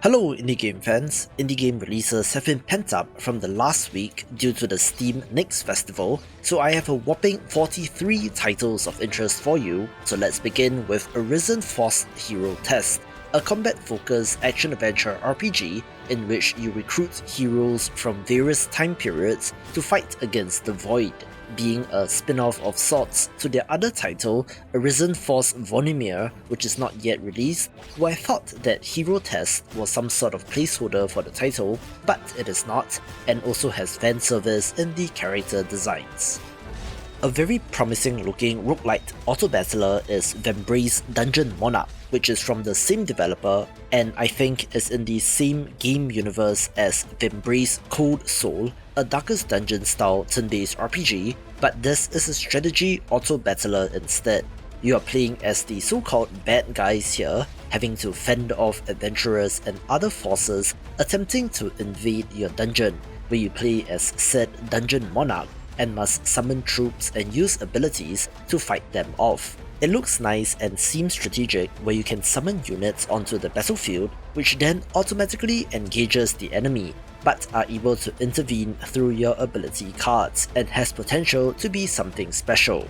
Hello indie game fans, indie game releases have been pent up from the last week due to the Steam Next Festival, so I have a whopping 43 titles of interest for you, so let's begin with Arisen Force HeroTest, a combat-focused action-adventure RPG in which you recruit heroes from various time periods to fight against the Void, being a spin-off of sorts to their other title, Arisen Force Vonimir, which is not yet released, where I thought that HeroTest was some sort of placeholder for the title, but it is not, and also has fan service in the character designs. A very promising looking roguelite auto-battler is Vambrace Dungeon Monarch, which is from the same developer and I think is in the same game universe as Vambrace Cold Soul, a Darkest Dungeon style turn-based RPG, but this is a strategy auto-battler instead. You are playing as the so-called bad guys here, having to fend off adventurers and other forces attempting to invade your dungeon, where you play as said Dungeon Monarch and must summon troops and use abilities to fight them off. It looks nice and seems strategic where you can summon units onto the battlefield which then automatically engages the enemy, but are able to intervene through your ability cards and has potential to be something special.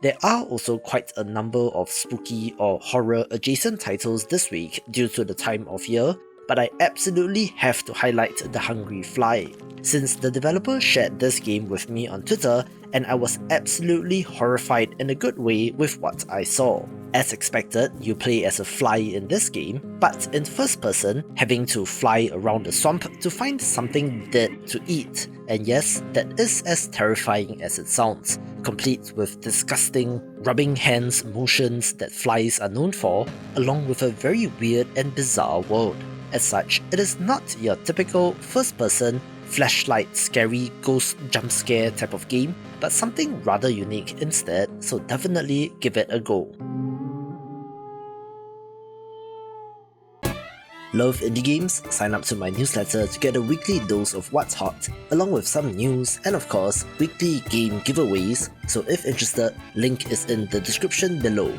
There are also quite a number of spooky or horror adjacent titles this week due to the time of year, but I absolutely have to highlight The Hungry Fly, since the developer shared this game with me on Twitter and I was absolutely horrified in a good way with what I saw. As expected, you play as a fly in this game, but in first person, having to fly around the swamp to find something dead to eat, and yes, that is as terrifying as it sounds, complete with disgusting, rubbing hands motions that flies are known for, along with a very weird and bizarre world. As such, it is not your typical first-person, flashlight, scary, ghost jump scare type of game, but something rather unique instead, so definitely give it a go. Love indie games? Sign up to my newsletter to get a weekly dose of what's hot, along with some news and of course, weekly game giveaways, so if interested, link is in the description below.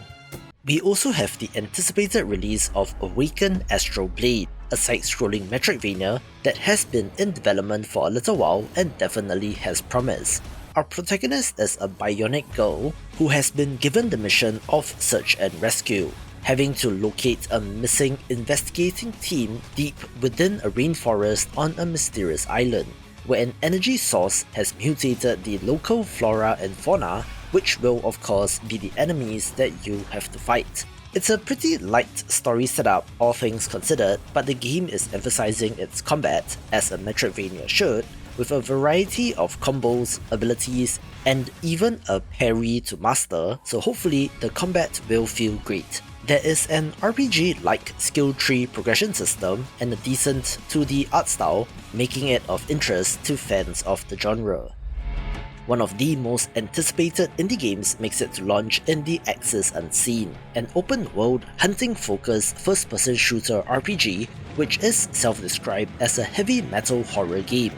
We also have the anticipated release of AWAKEN Astral Blade, a side-scrolling Metroidvania that has been in development for a little while and definitely has promise. Our protagonist is a bionic girl who has been given the mission of search and rescue, having to locate a missing investigating team deep within a rainforest on a mysterious island, where an energy source has mutated the local flora and fauna, which will of course be the enemies that you have to fight. It's a pretty light story setup, all things considered, but the game is emphasizing its combat, as a Metroidvania should, with a variety of combos, abilities, and even a parry to master, so hopefully the combat will feel great. There is an RPG-like skill tree progression system and a decent 2D art style, making it of interest to fans of the genre. One of the most anticipated indie games makes it to launch in the Axis Unseen, an open-world, hunting-focused first-person shooter RPG which is self-described as a heavy metal horror game.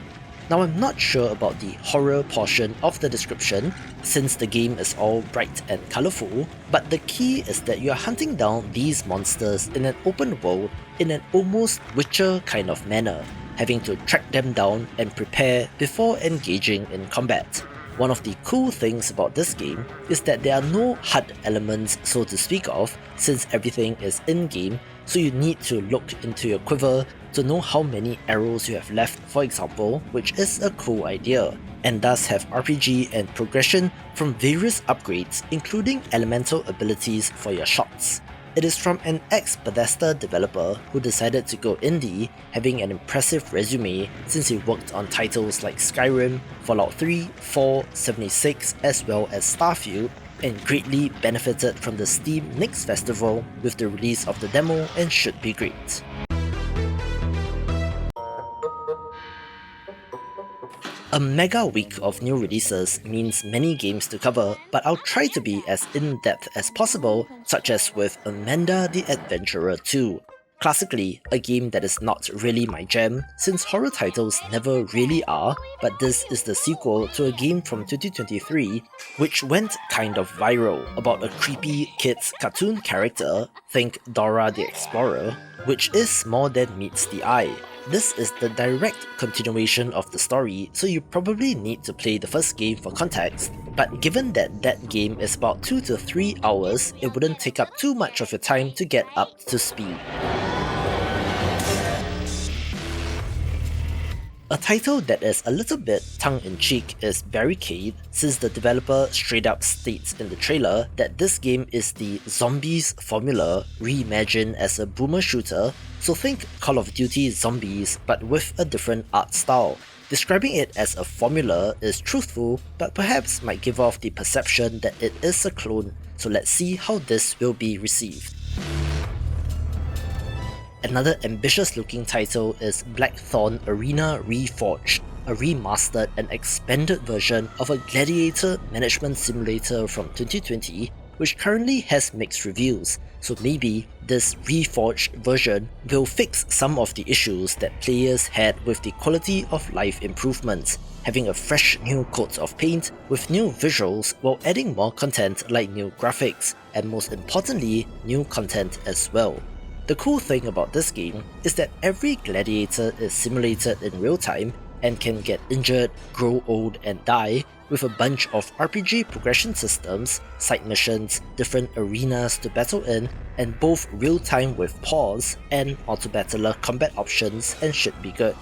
Now I'm not sure about the horror portion of the description, since the game is all bright and colourful, but the key is that you are hunting down these monsters in an open world in an almost Witcher kind of manner, having to track them down and prepare before engaging in combat. One of the cool things about this game is that there are no HUD elements so to speak of, since everything is in-game, so you need to look into your quiver to know how many arrows you have left, for example, which is a cool idea, and does have RPG and progression from various upgrades, including elemental abilities for your shots. It is from an ex-Bethesda developer who decided to go indie, having an impressive resume since he worked on titles like Skyrim, Fallout 3, 4, 76, as well as Starfield, and greatly benefited from the Steam Next Festival with the release of the demo and should be great. A mega week of new releases means many games to cover, but I'll try to be as in-depth as possible, such as with Amanda the Adventurer 2, Classically, a game that is not really my jam, since horror titles never really are, but this is the sequel to a game from 2023 which went kind of viral about a creepy kid's cartoon character, think Dora the Explorer, which is more than meets the eye. This is the direct continuation of the story, so you probably need to play the first game for context, but given that that game is about 2 to 3 hours, it wouldn't take up too much of your time to get up to speed. A title that is a little bit tongue-in-cheek is Barricade, since the developer straight up states in the trailer that this game is the zombies formula reimagined as a boomer shooter, so think Call of Duty Zombies but with a different art style. Describing it as a formula is truthful, but perhaps might give off the perception that it is a clone, so let's see how this will be received. Another ambitious looking title is Blackthorn Arena Reforged, a remastered and expanded version of a gladiator management simulator from 2020, which currently has mixed reviews, so maybe this reforged version will fix some of the issues that players had with the quality of life improvements, having a fresh new coat of paint with new visuals while adding more content like new graphics, and most importantly, new content as well. The cool thing about this game is that every gladiator is simulated in real time and can get injured, grow old and die, with a bunch of RPG progression systems, side missions, different arenas to battle in, and both real time with pause and auto-battler combat options, and should be good.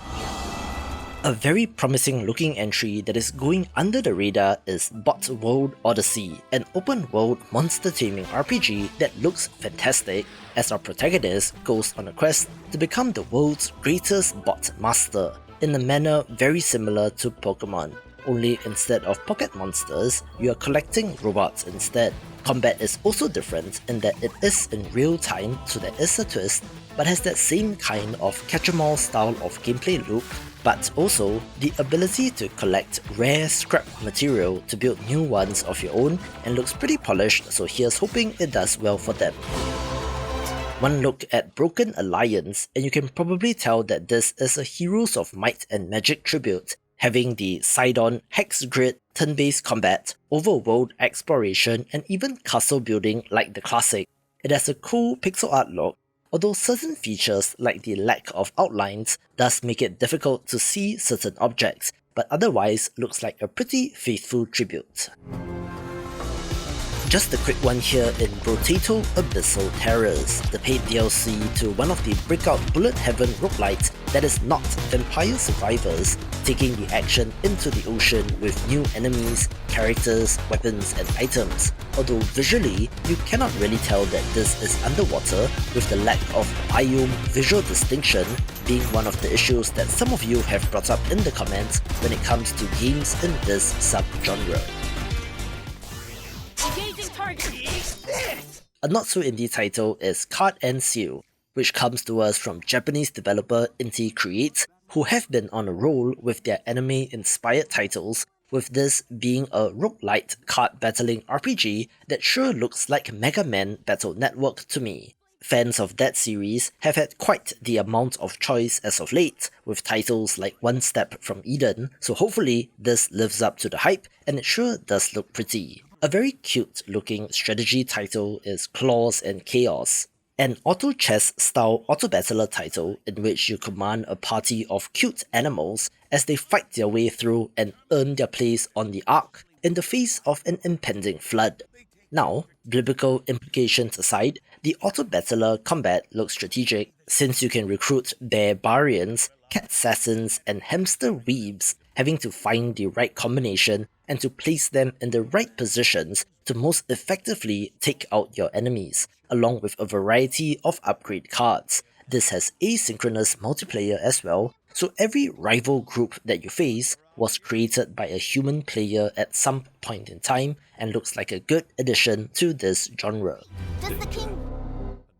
A very promising looking entry that is going under the radar is Botworld Odyssey, an open world monster taming RPG that looks fantastic as our protagonist goes on a quest to become the world's greatest bot master, in a manner very similar to Pokemon, only instead of pocket monsters, you are collecting robots instead. Combat is also different in that it is in real time, so there is a twist, but has that same kind of catch-em-all style of gameplay loop, but also the ability to collect rare scrap material to build new ones of your own, and looks pretty polished, so here's hoping it does well for them. One look at Broken Alliance and you can probably tell that this is a Heroes of Might and Magic tribute, having the side-on hex grid, turn-based combat, overworld exploration, and even castle building like the classic. It has a cool pixel art look, although certain features like the lack of outlines does make it difficult to see certain objects, but otherwise looks like a pretty faithful tribute. Just a quick one here in Brotato Abyssal Terrors, the paid DLC to one of the breakout Bullet Heaven roguelites that is not Vampire Survivors, taking the action into the ocean with new enemies, characters, weapons and items, although visually you cannot really tell that this is underwater, with the lack of biome visual distinction being one of the issues that some of you have brought up in the comments when it comes to games in this subgenre. A not-so-indie title is Card-en-Ciel, which comes to us from Japanese developer Inti Creates, who have been on a roll with their anime-inspired titles, with this being a roguelite card battling RPG that sure looks like Mega Man Battle Network to me. Fans of that series have had quite the amount of choice as of late, with titles like One Step from Eden, so hopefully this lives up to the hype, and it sure does look pretty. A very cute looking strategy title is Claws and Chaos, an auto chess style auto battler title in which you command a party of cute animals as they fight their way through and earn their place on the arc in the face of an impending flood. Now, biblical implications aside, the auto battler combat looks strategic since you can recruit barbarians, cat assassins and hamster weebs, having to find the right combination and to place them in the right positions to most effectively take out your enemies, along with a variety of upgrade cards. This has asynchronous multiplayer as well, so every rival group that you face was created by a human player at some point in time and looks like a good addition to this genre.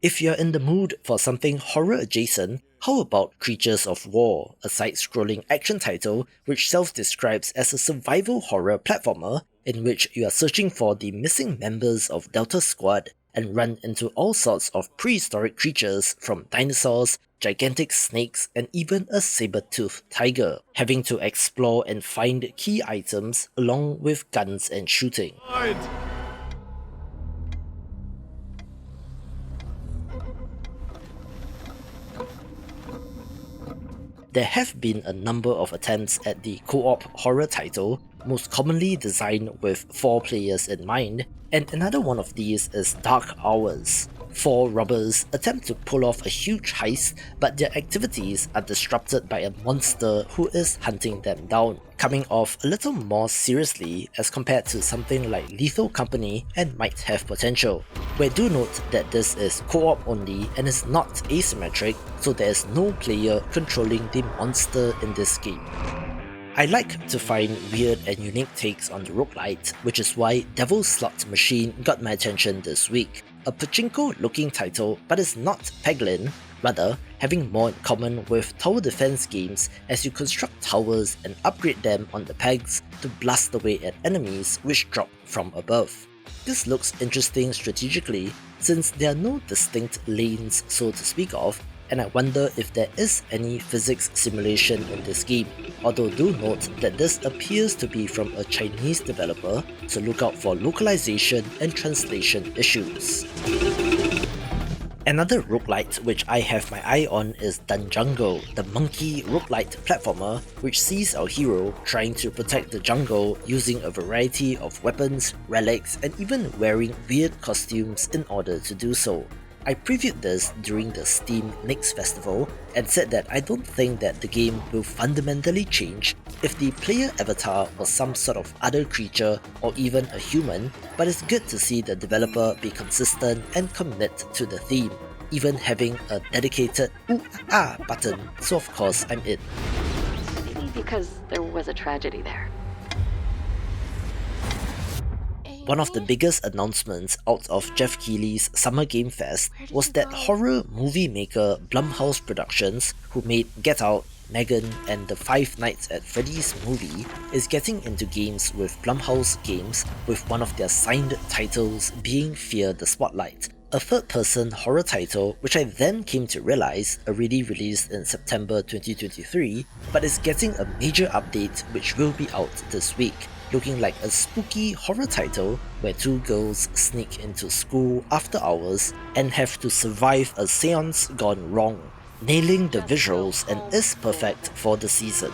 If you're in the mood for something horror adjacent, how about Creatures of War, a side-scrolling action title which self-describes as a survival horror platformer in which you are searching for the missing members of Delta Squad, and run into all sorts of prehistoric creatures from dinosaurs, gigantic snakes, and even a saber-toothed tiger, having to explore and find key items along with guns and shooting. There have been a number of attempts at the co-op horror title, most commonly designed with 4 players in mind, and another one of these is Dark Hours. 4 robbers attempt to pull off a huge heist, but their activities are disrupted by a monster who is hunting them down, coming off a little more seriously as compared to something like Lethal Company and Might Have Potential, where do note that this is co-op only and is not asymmetric, so there is no player controlling the monster in this game. I like to find weird and unique takes on the roguelite, which is why Devil's Slot Machine got my attention this week. A pachinko-looking title, but it's not Peglin, rather having more in common with tower defense games as you construct towers and upgrade them on the pegs to blast away at enemies which drop from above. This looks interesting strategically since there are no distinct lanes so to speak of, and I wonder if there is any physics simulation in this game, although do note that this appears to be from a Chinese developer, so look out for localization and translation issues. Another roguelite which I have my eye on is Dunjungle, the monkey roguelite platformer which sees our hero trying to protect the jungle using a variety of weapons, relics, and even wearing weird costumes in order to do so. I previewed this during the Steam Next Festival and said that I don't think that the game will fundamentally change if the player avatar was some sort of other creature or even a human, but it's good to see the developer be consistent and commit to the theme, even having a dedicated ooh ah button, so of course I'm in. Maybe because there was a tragedy there. One of the biggest announcements out of Jeff Keighley's Summer Game Fest was that horror movie maker Blumhouse Productions, who made Get Out, Megan, and the Five Nights at Freddy's movie, is getting into games with Blumhouse Games, with one of their signed titles being Fear the Spotlight, a third-person horror title which I then came to realize already released in September 2023, but is getting a major update which will be out this week, looking like a spooky horror title where 2 girls sneak into school after hours and have to survive a seance gone wrong, nailing the visuals and is perfect for the season.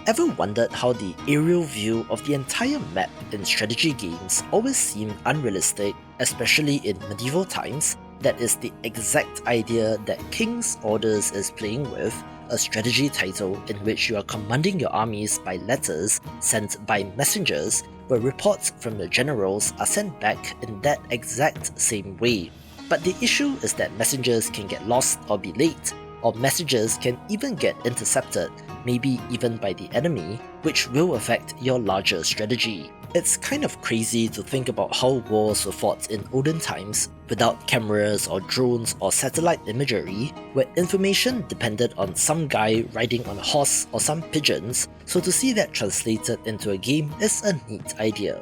Ever wondered how the aerial view of the entire map in strategy games always seemed unrealistic, especially in medieval times? That is the exact idea that King's Orders is playing with, a strategy title in which you are commanding your armies by letters sent by messengers, where reports from the generals are sent back in that exact same way. But the issue is that messengers can get lost or be late, or messages can even get intercepted, maybe even by the enemy, which will affect your larger strategy. It's kind of crazy to think about how wars were fought in olden times without cameras or drones or satellite imagery, where information depended on some guy riding on a horse or some pigeons, so to see that translated into a game is a neat idea.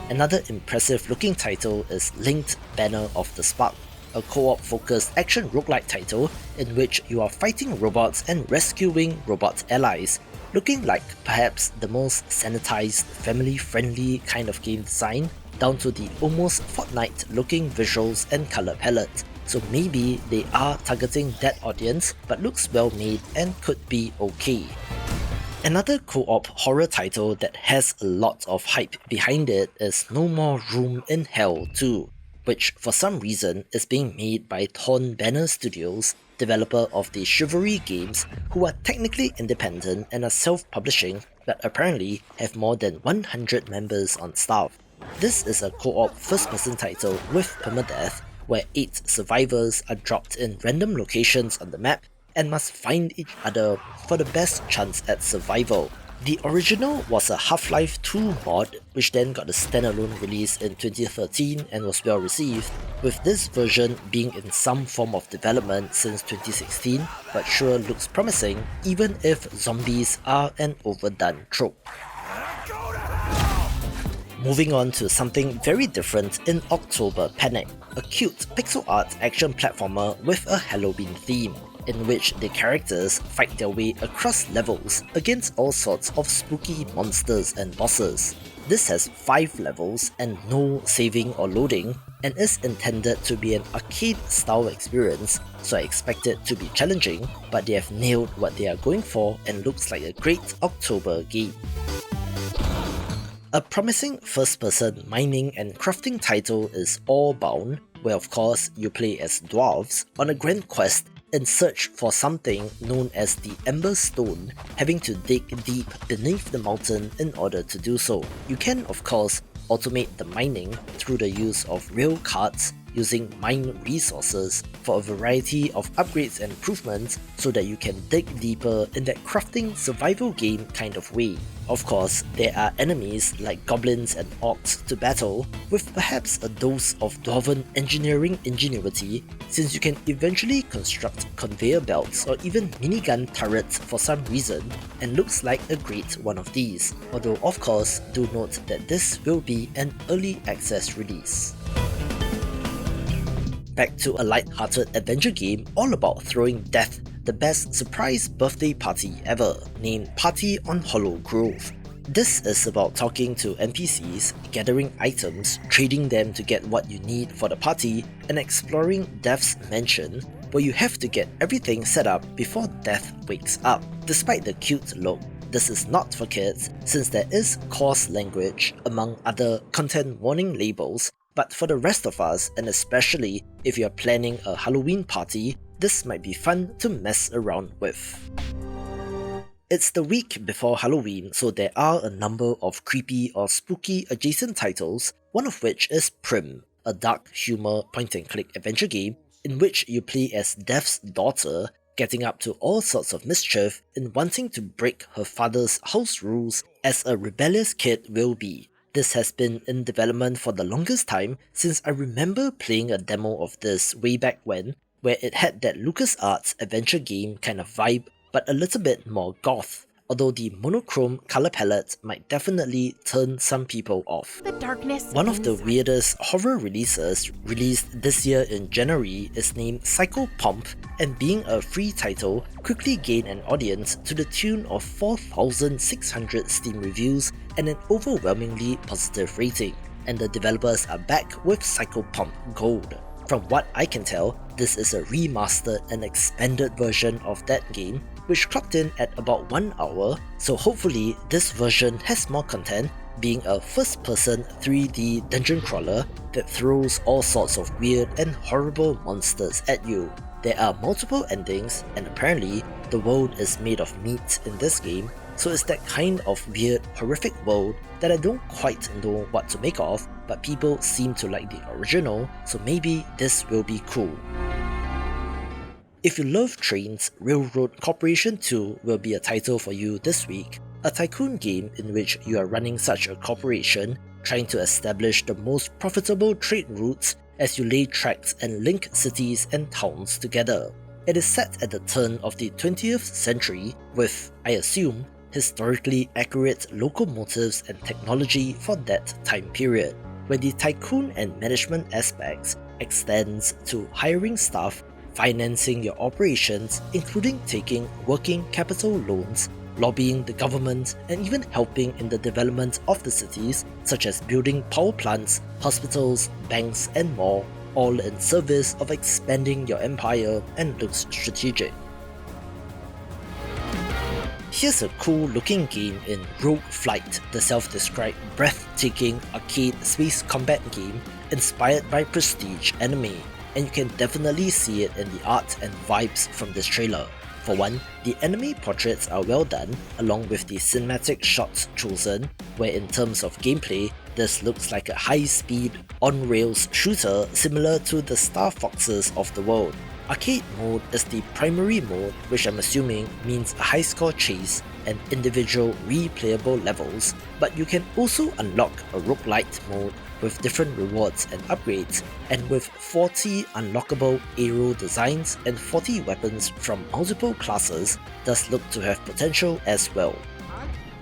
Another impressive looking title is Lynked Banner of the Spark, a co-op focused action roguelike title in which you are fighting robots and rescuing robot allies, looking like perhaps the most sanitized, family-friendly kind of game design, down to the almost Fortnite looking visuals and color palette. So maybe they are targeting that audience, but looks well made and could be okay. Another co-op horror title that has a lot of hype behind it is No More Room in Hell 2, which for some reason is being made by Torn Banner Studios, developer of the Chivalry games, who are technically independent and are self-publishing, but apparently have more than 100 members on staff. This is a co-op first-person title with permadeath, where 8 survivors are dropped in random locations on the map and must find each other for the best chance at survival. The original was a Half-Life 2 mod, which then got a standalone release in 2013 and was well received, with this version being in some form of development since 2016, but sure looks promising even if zombies are an overdone trope. Moving on to something very different in October Panic, a cute pixel art action platformer with a Halloween theme, in which the characters fight their way across levels against all sorts of spooky monsters and bosses. This has 5 levels and no saving or loading, and is intended to be an arcade-style experience, so I expect it to be challenging, but they have nailed what they are going for and looks like a great October game. A promising first-person mining and crafting title is Orebound, where of course you play as dwarves on a grand quest in search for something known as the Ember Stone, having to dig deep beneath the mountain in order to do so. You can of course automate the mining through the use of rail carts using mine resources for a variety of upgrades and improvements so that you can dig deeper in that crafting survival game kind of way. Of course, there are enemies like goblins and orcs to battle, with perhaps a dose of dwarven engineering ingenuity, since you can eventually construct conveyor belts or even minigun turrets for some reason, and looks like a great one of these, although of course do note that this will be an early access release. Back to a light-hearted adventure game all about throwing death, the best surprise birthday party ever, named Party on Hollow Grove. This is about talking to NPCs, gathering items, trading them to get what you need for the party, and exploring Death's mansion, where you have to get everything set up before Death wakes up. Despite the cute look, this is not for kids, since there is coarse language among other content warning labels, but for the rest of us, and especially if you're planning a Halloween party, this might be fun to mess around with. It's the week before Halloween, so there are a number of creepy or spooky adjacent titles, one of which is PRIM, a dark humor point-and-click adventure game in which you play as Death's daughter, getting up to all sorts of mischief and wanting to break her father's house rules as a rebellious kid will be. This has been in development for the longest time, since I remember playing a demo of this way back when, where it had that LucasArts adventure game kind of vibe, but a little bit more goth, although the monochrome color palette might definitely turn some people off. One of the weirdest horror releases released this year in January is named Psychopomp, and being a free title, quickly gained an audience to the tune of 4,600 Steam reviews and an overwhelmingly positive rating, and the developers are back with Psychopomp Gold. From what I can tell, this is a remastered and expanded version of that game, which clocked in at about 1 hour, so hopefully this version has more content, being a first-person 3D dungeon crawler that throws all sorts of weird and horrible monsters at you. There are multiple endings, and apparently the world is made of meat in this game, so it's that kind of weird, horrific world that I don't quite know what to make of, but people seem to like the original, so maybe this will be cool. If you love trains, Railroad Corporation 2 will be a title for you this week, a tycoon game in which you are running such a corporation, trying to establish the most profitable trade routes as you lay tracks and link cities and towns together. It is set at the turn of the 20th century with, I assume, historically accurate locomotives and technology for that time period, where the tycoon and management aspects extends to hiring staff, financing your operations, including taking working capital loans, lobbying the government, and even helping in the development of the cities, such as building power plants, hospitals, banks, and more, all in service of expanding your empire and looks strategic. Here's a cool looking game in Rogue Flight, the self-described breathtaking arcade space combat game inspired by prestige anime, and you can definitely see it in the art and vibes from this trailer. For one, the anime portraits are well done, along with the cinematic shots chosen, where in terms of gameplay, this looks like a high-speed, on-rails shooter similar to the Star Foxes of the world. Arcade mode is the primary mode, which I'm assuming means a high-score chase and individual replayable levels, but you can also unlock a roguelite mode with different rewards and upgrades, and with 40 unlockable arrow designs and 40 weapons from multiple classes, does look to have potential as well.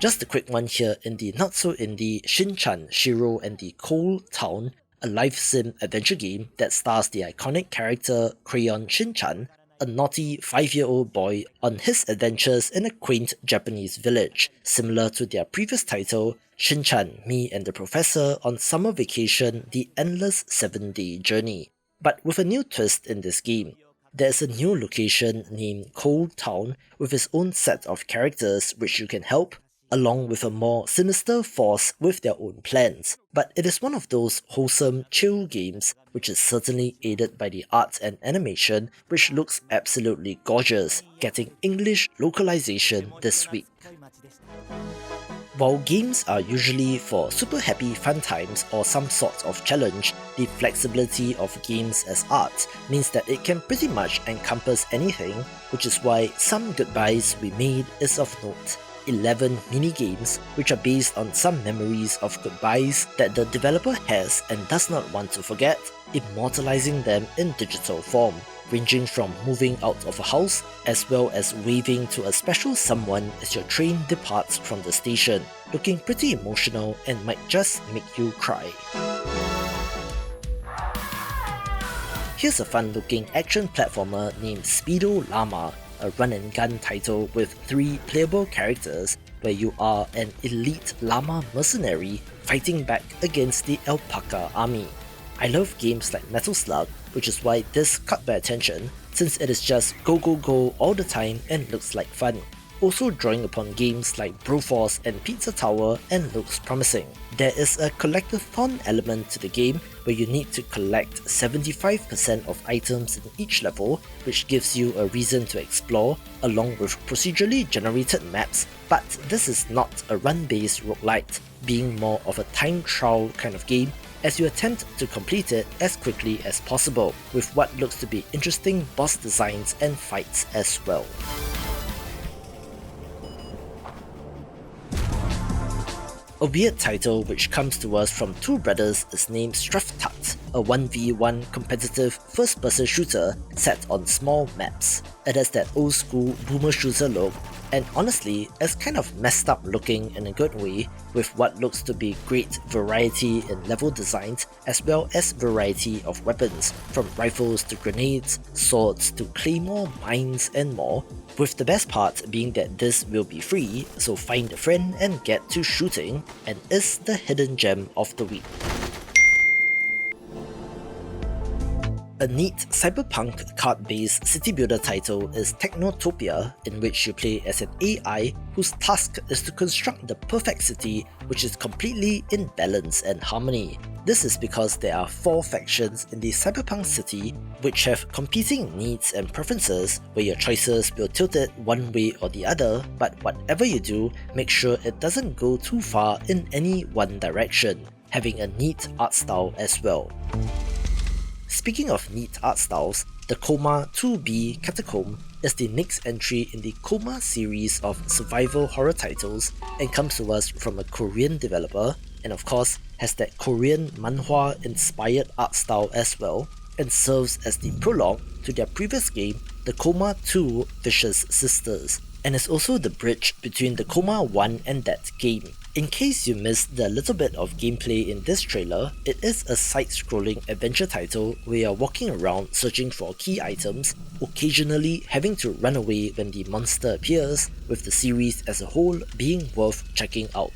Just a quick one here in the not-so-indie Shin-chan, Shiro and the Cold Town, a life sim adventure game that stars the iconic character Crayon Shin-chan, a naughty 5-year-old boy on his adventures in a quaint Japanese village, similar to their previous title, Shin-chan, Me and the Professor on Summer Vacation, The Endless 7-Day Journey. But with a new twist in this game. There is a new location named Cold Town with its own set of characters which you can help, along with a more sinister force with their own plans. But it is one of those wholesome, chill games which is certainly aided by the art and animation, which looks absolutely gorgeous, getting English localization this week. While games are usually for super happy fun times or some sort of challenge, the flexibility of games as art means that it can pretty much encompass anything, which is why Some Goodbyes We Made is of note. 11 mini-games which are based on some memories of goodbyes that the developer has and does not want to forget, immortalizing them in digital form, ranging from moving out of a house as well as waving to a special someone as your train departs from the station, looking pretty emotional and might just make you cry. Here's a fun-looking action platformer named Speedollama, a run-and-gun title with 3 playable characters where you are an elite llama mercenary fighting back against the alpaca army. I love games like Metal Slug, which is why this caught my attention since it is just go go go all the time and looks like fun. Also drawing upon games like Broforce and Pizza Tower and looks promising. There is a collectathon element to the game where you need to collect 75% of items in each level, which gives you a reason to explore along with procedurally generated maps, but this is not a run-based roguelite, being more of a time trial kind of game as you attempt to complete it as quickly as possible, with what looks to be interesting boss designs and fights as well. A weird title which comes to us from two brothers is named STRAFTAT, a 1v1 competitive first-person shooter set on small maps. It has that old school boomer shooter look, and honestly, it's kind of messed up looking in a good way, with what looks to be great variety in level designs as well as variety of weapons, from rifles to grenades, swords to claymore, mines and more, with the best part being that this will be free, so find a friend and get to shooting, and is the hidden gem of the week. A neat cyberpunk card-based city builder title is Technotopia, in which you play as an AI whose task is to construct the perfect city which is completely in balance and harmony. This is because there are 4 factions in the cyberpunk city which have competing needs and preferences, where your choices will tilt it one way or the other, but whatever you do, make sure it doesn't go too far in any one direction, having a neat art style as well. Speaking of neat art styles, the Coma 2B Catacomb is the next entry in the Coma series of survival horror titles and comes to us from a Korean developer, and of course has that Korean manhwa inspired art style as well, and serves as the prologue to their previous game, the Coma 2 Vicious Sisters, and is also the bridge between the Coma 1 and that game. In case you missed the little bit of gameplay in this trailer, it is a side-scrolling adventure title where you're walking around searching for key items, occasionally having to run away when the monster appears, with the series as a whole being worth checking out.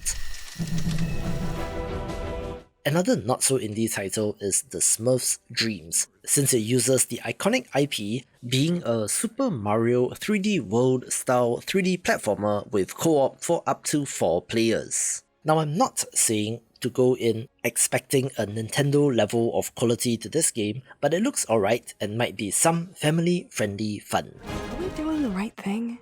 Another not-so-indie title is The Smurfs Dreams, since it uses the iconic IP being a Super Mario 3D World style 3D platformer with co-op for up to 4 players. Now, I'm not saying to go in expecting a Nintendo level of quality to this game, but it looks alright and might be some family-friendly fun. Are we doing the right thing?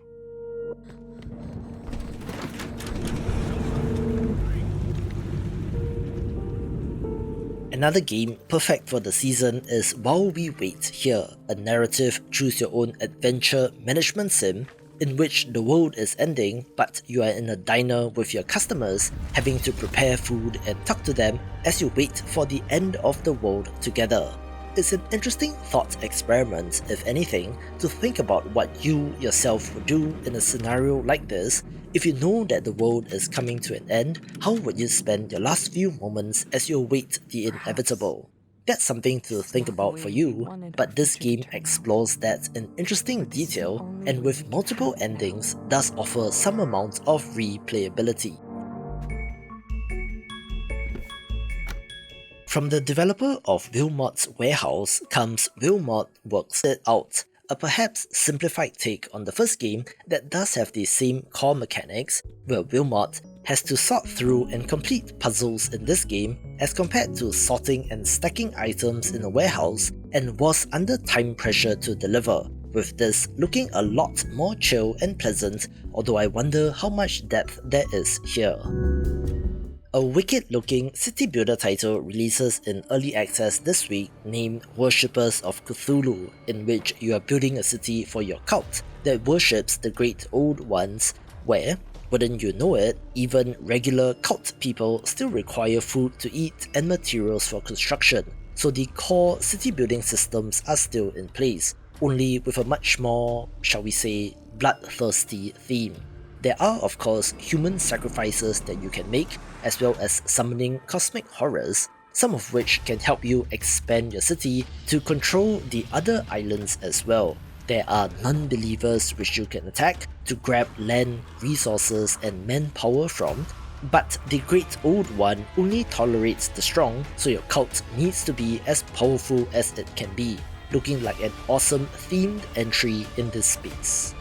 Another game perfect for the season is While We Wait Here, a narrative choose-your-own adventure management sim in which the world is ending, but you are in a diner with your customers, having to prepare food and talk to them as you wait for the end of the world together. It's an interesting thought experiment, if anything, to think about what you yourself would do in a scenario like this. If you know that the world is coming to an end, how would you spend your last few moments as you await the inevitable? That's something to think about for you, but this game explores that in interesting detail and with multiple endings does offer some amount of replayability. From the developer of Wilmot's Warehouse comes Wilmot Works It Out, a perhaps simplified take on the first game that does have the same core mechanics, where Wilmot has to sort through and complete puzzles in this game as compared to sorting and stacking items in a warehouse, and was under time pressure to deliver, with this looking a lot more chill and pleasant, although I wonder how much depth there is here. A wicked-looking city builder title releases in early access this week named Worshippers of Cthulhu, in which you are building a city for your cult that worships the Great Old Ones, where, wouldn't you know it, even regular cult people still require food to eat and materials for construction, so the core city building systems are still in place, only with a much more, shall we say, bloodthirsty theme. There are of course human sacrifices that you can make, as well as summoning cosmic horrors, some of which can help you expand your city to control the other islands as well. There are non-believers which you can attack to grab land, resources and manpower from, but the Great Old One only tolerates the strong, so your cult needs to be as powerful as it can be, looking like an awesome themed entry in this space.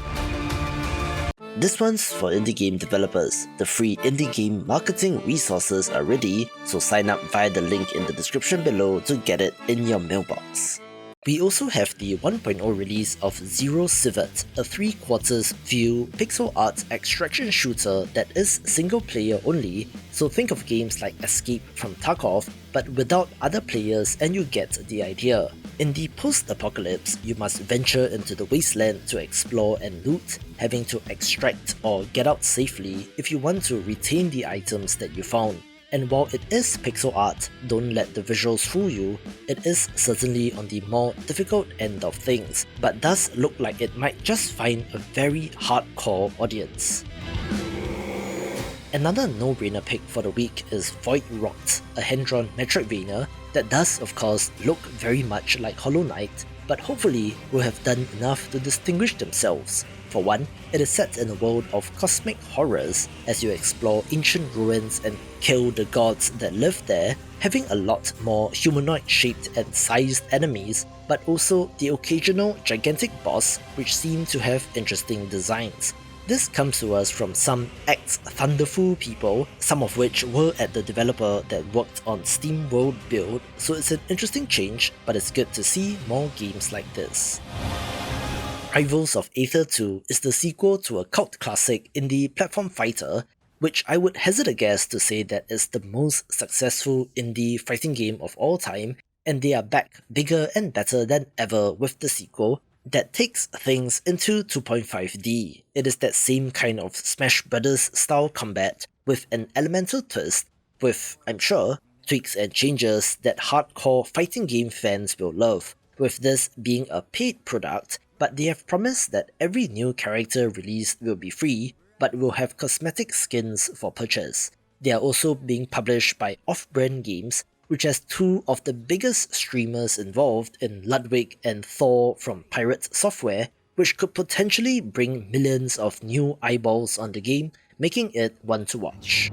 This one's for indie game developers. The free indie game marketing resources are ready, so sign up via the link in the description below to get it in your mailbox. We also have the 1.0 release of Zero Civet, a 3/4 view pixel art extraction shooter that is single player only, so think of games like Escape from Tarkov, but without other players and you get the idea. In the post-apocalypse, you must venture into the wasteland to explore and loot, having to extract or get out safely if you want to retain the items that you found. And while it is pixel art, don't let the visuals fool you, it is certainly on the more difficult end of things, but does look like it might just find a very hardcore audience. Another no-brainer pick for the week is Void Rot, a hand-drawn Metroidvania that does of course look very much like Hollow Knight, but hopefully will have done enough to distinguish themselves. For one, it is set in a world of cosmic horrors as you explore ancient ruins and kill the gods that live there, having a lot more humanoid-shaped and sized enemies, but also the occasional gigantic boss which seem to have interesting designs. This comes to us from some ex-Thunderful people, some of which were at the developer that worked on SteamWorld Build, so it's an interesting change, but it's good to see more games like this. Rivals of Aether 2 is the sequel to a cult classic indie platform fighter, which I would hazard a guess to say that is the most successful indie fighting game of all time, and they are back bigger and better than ever with the sequel that takes things into 2.5D. It is that same kind of Smash Brothers style combat with an elemental twist, with, I'm sure, tweaks and changes that hardcore fighting game fans will love, with this being a paid product, but they have promised that every new character released will be free, but will have cosmetic skins for purchase. They are also being published by Off-Brand Games, which has two of the biggest streamers involved in Ludwig and Thor from Pirate Software, which could potentially bring millions of new eyeballs on the game, making it one to watch.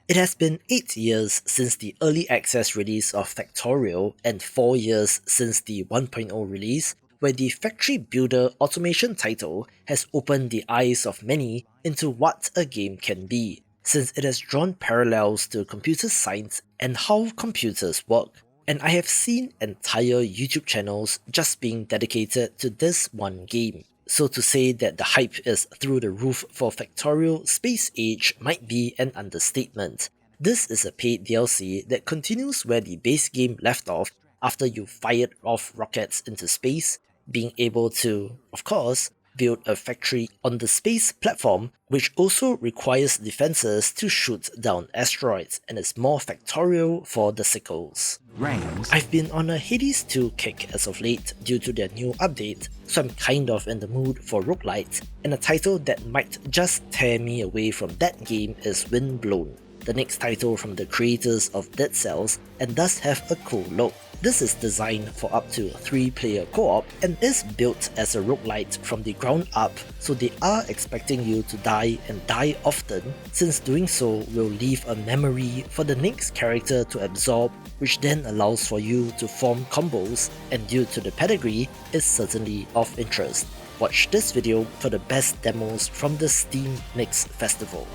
It has been 8 years since the early access release of Factorial and 4 years since the 1.0 release, where the factory builder automation title has opened the eyes of many into what a game can be, since it has drawn parallels to computer science and how computers work. And I have seen entire YouTube channels just being dedicated to this one game. So to say that the hype is through the roof for Factorial Space Age might be an understatement. This is a paid DLC that continues where the base game left off after you fired off rockets into space, being able to, of course, build a factory on the space platform, which also requires defenses to shoot down asteroids and is more factorial for the sickles. I've been on a Hades 2 kick as of late due to their new update, so I'm kind of in the mood for roguelites, and a title that might just tear me away from that game is Windblown, the next title from the creators of Dead Cells, and does have a cool look. This is designed for up to 3-player co-op and is built as a roguelite from the ground up, so they are expecting you to die and die often, since doing so will leave a memory for the next character to absorb, which then allows for you to form combos, and due to the pedigree, is certainly of interest. Watch this video for the best demos from the Steam Next Festival.